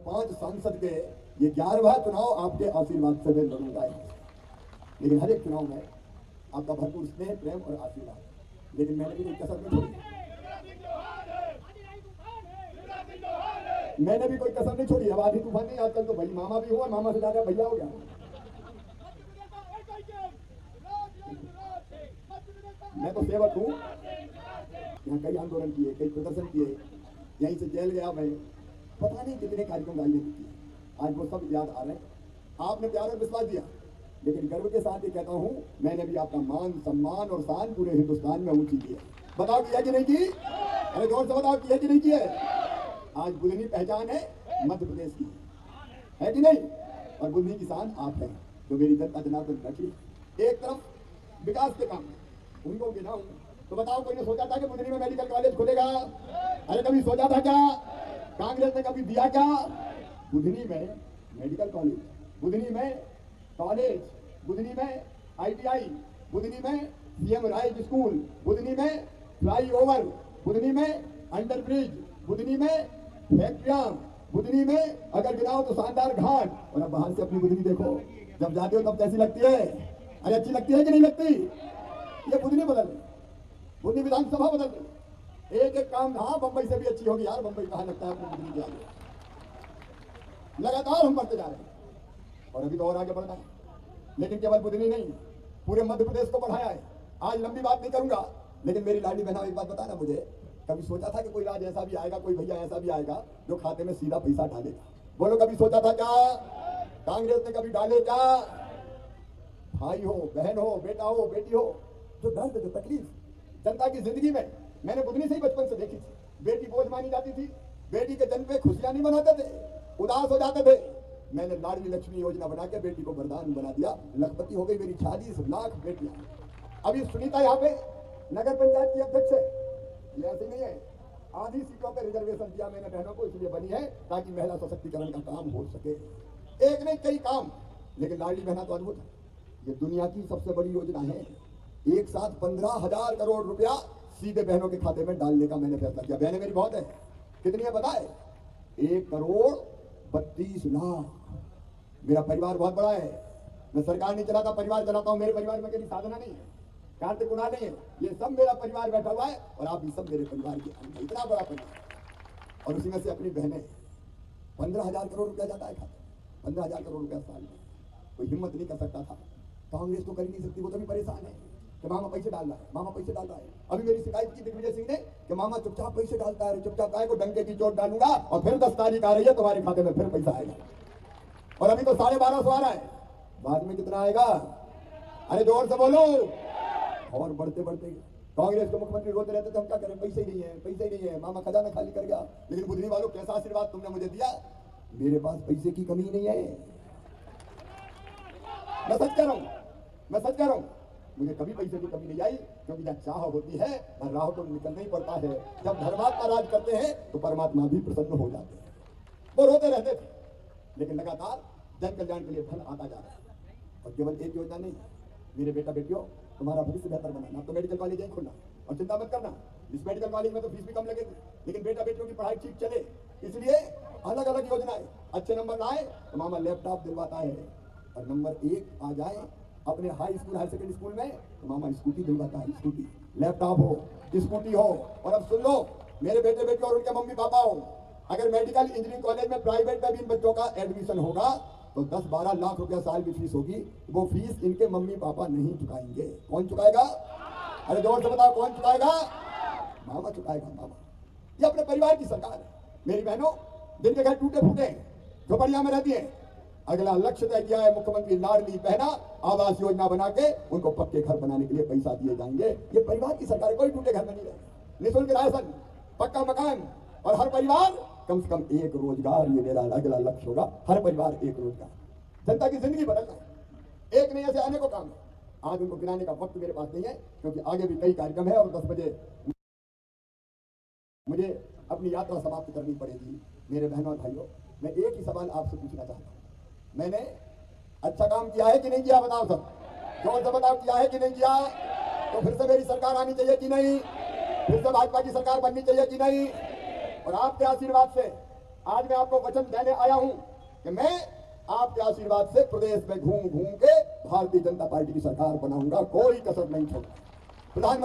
5 सांसद के ये 11वां चुनाव आपके आशीर्वाद से मैं लड़ूंगा। लेकिन हर एक चुनाव में आपका भरपूर स्नेह, प्रेम और आशीर्वाद, लेकिन मैंने भी कोई कसर नहीं छोड़ी। मैंने भी कोई कसर नहीं छोड़ी। अब आधी तूफान नहीं, आजकल तो भाई मामा भी हुआ, मामा से ज्यादा भैया हो गया। मैं तो सेवक हूँ। यहाँ कई आंदोलन किए, कई प्रदर्शन किए, यहीं से जेल गया मैं, पता नहीं कितने कार्यक्रम आयोजित किए, आज वो सब याद आ रहे हैं। आपने प्यार और विश्वास दिया, लेकिन गर्व के साथ ये कहता हूँ, मैंने भी आपका मान, सम्मान और शान पूरे हिंदुस्तान में ऊंची की है। बताओ किया कि नहीं की? अरे जोर से बताओ, किया कि नहीं किया? आज बुधनी पहचान है मध्य प्रदेश की, है कि नहीं? और बुधनी की शान आप है, जो मेरी जनता जनार्दन रखी। एक तरफ विकास के काम उनको गिनाऊं तो बताओ, कोई ने सोचा था कि बुधनी में मेडिकल कॉलेज खुलेगा? अरे कभी सोचा था क्या? कांग्रेस ने कभी दिया क्या? बुधनी में मेडिकल कॉलेज, बुधनी में कॉलेज, बुधनी में ITI, बुधनी में CM राइज स्कूल, बुधनी में फ्लाईओवर, बुधनी में अंडरब्रिज, बुधनी में फैक्ट्रियां, बुधनी में अगर गिनाओ तो शानदार घाट। और अब बाहर से अपनी बुधनी देखो, जब जाते हो तब कैसी लगती है? अरे अच्छी लगती है कि नहीं लगती? ये बुधनी बदल रही, बुधनी विधानसभा बदल रही। एक एक काम, हाँ बंबई से भी अच्छी होगी यार, बंबई कहाँ लगता है अपनी बुधनी के आगे। लगातार हम बढ़ते जा रहे हैं और अभी तो और आगे बढ़ना है। लेकिन केवल बुधनी नहीं, पूरे मध्य प्रदेश को बढ़ाया है। आज लंबी बात नहीं करूंगा, लेकिन मेरी लाडली बहना एक बात बताना मुझे, कभी सोचा था कि कोई राज ऐसा भी आएगा, कोई भैया ऐसा भी आएगा जो खाते में सीधा पैसा डालेगा? बोलो, कभी सोचा था क्या? कांग्रेस ने कभी डाले क्या? भाई हो, बहन हो, बेटा हो, बेटी हो, जो दर्द, जो तकलीफ जनता की जिंदगी में मैंने बुधनी से ही बचपन से देखी थी। बेटी बोझ मानी जाती थी, बेटी के जन्म पे खुशियां नहीं मनाते थे, उदास हो जाते थे। मैंने लाडली लक्ष्मी योजना बना के बेटी को वरदान बना दिया, लखपति हो गई मेरी 40 लाख बेटियां। अभी सुनीता यहाँ पे नगर पंचायत की अध्यक्ष है, ये ऐसे नहीं है, आधी सीटों पे रिजर्वेशन दिया मैंने बहनों को, इसलिए बनी है ताकि महिला सशक्तिकरण का काम हो सके। एक नहीं कई काम, लेकिन लाडली बहना तो अद्भुत है। ये दुनिया की सबसे बड़ी योजना है। एक साथ 15,000 करोड़ रुपया सीधे बहनों के खाते में डालने का मैंने फैसला किया। बहनें मेरी बहुत है, कितनी है बताए? 1,32,00,000। मेरा परिवार बहुत बड़ा है, मैं सरकार नहीं चलाता, परिवार चलाता हूँ। मेरे परिवार में कभी साधना नहीं है, कार्तिक गुना नहीं है, ये सब मेरा परिवार बैठा हुआ है और आप भी सब मेरे परिवार के अंग, इतना बड़ा परिवार। और उसी में से अपनी बहनें, 15,000 करोड़ रुपया जाता है खाते, 15,000 करोड़ रुपया साल में। कोई हिम्मत नहीं कर सकता था, कांग्रेस तो कर ही नहीं सकती, वो तो भी परेशान है कि मामा पैसे डाल रहा है, मामा पैसे डाल रहा है। अभी मेरी शिकायत की दिग्विजय सिंह ने कि मामा चुपचाप पैसे डालता है, चुपचाप काय को डंके की चोट डालूंगा और फिर 10 तारीख आ रही है, तुम्हारे खाते में फिर पैसा आएगा। और अभी तो 1250 आ रहा है, बाद में कितना आएगा? अरे जोर से बोलो। और बढ़ते बढ़ते कांग्रेस के मुख्यमंत्री रोते रहते थे, हम क्या करें, पैसे ही नहीं है, पैसे ही नहीं है, मामा खजाना खाली कर गया। लेकिन बुधनी वालों, कैसा आशीर्वाद तुमने मुझे दिया, मेरे पास पैसे की कमी नहीं है। मैं सच कह रहा हूं, मैं सच कह रहा हूं, मुझे कभी पैसे की कमी नहीं आई, क्योंकि जब चाह होती है राह तो निकलना ही पड़ता है। जब धर्मात्मा राज करते हैं तो परमात्मा भी प्रसन्न हो जाते हैं। वो रोते रहते थे, लेकिन लगातार जन कल्याण के लिए धन आता जा रहा है। और केवल एक योजना नहीं, मेरे बेटा बेटियों, तुम्हारा भविष्य बेहतर बनाना, तो मेडिकल कॉलेज यहीं खोलना। और चिंता मत करना, इस मेडिकल कॉलेज में तो फीस भी कम लगेगी, लेकिन बेटा बेटियों की पढ़ाई ठीक चले, इसलिए अलग अलग योजनाएं। अच्छे नंबर लाए तो मामा लैपटॉप दिलवाता है, और नंबर 1 आ जाए अपने high school, high secondary school में, तो मामा स्कूटी दिलवाता है। स्कूटी, लैपटॉप हो, स्कूटी हो। और अब सुन लो मेरे बेटे बेटी और उनके मम्मी पापा हो, अगर मेडिकल इंजीनियरिंग कॉलेज में प्राइवेट में भी इन बच्चों का एडमिशन होगा तो 10-12 लाख रुपया साल की फीस होगी। वो फीस इनके मम्मी पापा नहीं चुकाएंगे। कौन चुकाएगा? अरे जोर से बताओ, कौन चुकाएगा? मामा चुकाएगा, मामा। ये अपने परिवार की सरकार है। मेरी बहनों, जिनके घर टूटे फूटे झोपड़ियां में रहती है, अगला लक्ष्य तय किया है मुख्यमंत्री लाडली बहना आवास योजना बना के उनको पक्के घर बनाने के लिए पैसा दिए जाएंगे। ये परिवार की सरकार है, कोई टूटे घर में नहीं रहेगा। निःशुल्क राशन, पक्का मकान, और हर परिवार कम से कम 1 रोजगार, ये मेरा अगला लक्ष्य होगा। हर परिवार 1 रोजगार। जनता की जिंदगी बदलना है, एक नहीं ऐसे आने को काम है। आज उनको गिनाने का वक्त मेरे पास नहीं है, क्योंकि आगे भी कई कार्यक्रम है और 10 बजे मुझे अपनी यात्रा समाप्त करनी पड़ेगी। मेरे बहनों और भाइयों, मैं एक ही सवाल आपसे पूछना चाहता हूँ, मैंने अच्छा काम किया है कि नहीं किया? बताओ सब, जोर से बताओ, किया है कि नहीं किया? तो फिर से मेरी सरकार आनी चाहिए कि नहीं? फिर से भाजपा की सरकार बननी चाहिए कि नहीं? और आपके आशीर्वाद से आज मैं आपको वचन देने आया हूं कि मैं आपके आशीर्वाद से प्रदेश में घूम घूम के भारतीय जनता पार्टी की सरकार बनाऊंगा, कोई कसर नहीं छोड़ूंगा। प्रधानमंत्री